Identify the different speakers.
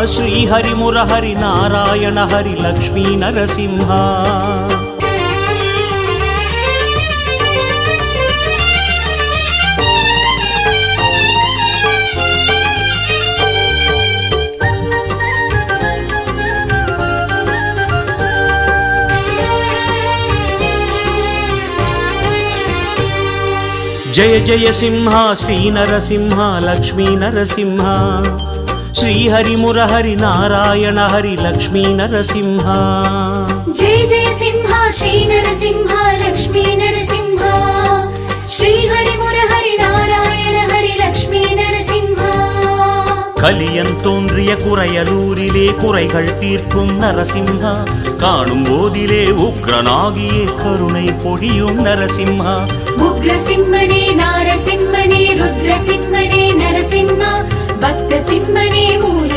Speaker 1: ಶ್ರೀಹರಿ ಮುರಹರಿ ನಾರಾಯಣ ಹರಿ ಲಕ್ಷ್ಮೀ ನರಸಿಂಹ. జయ జయ సింహ శ్రీ నరసింహ లక్ష్మీ నరసింహ. శ్రీహరి మురహరి నారాయణ హరి లక్ష్మీ నరసింహ.
Speaker 2: జయ జయ సింహ శ్రీ నరసింహ లక్ష్మీ నరసింహ. శ్రీహరి మురహరి నారాయణ హరి లక్ష్మీ నరసింహ.
Speaker 1: கலியன் தோன்றிய குறையலூரிலே குறைகள் தீர்க்கும் நரசிம்ஹா. காணும் போதிலே உக்ரனாகியே கருணை பொழியும் நரசிம்ஹா.
Speaker 2: உக்ரசிம்மனே நாரசிம்மனே ருத்ரசிம்மனே நரசிம்மா. பக்த சிம்மனே மூல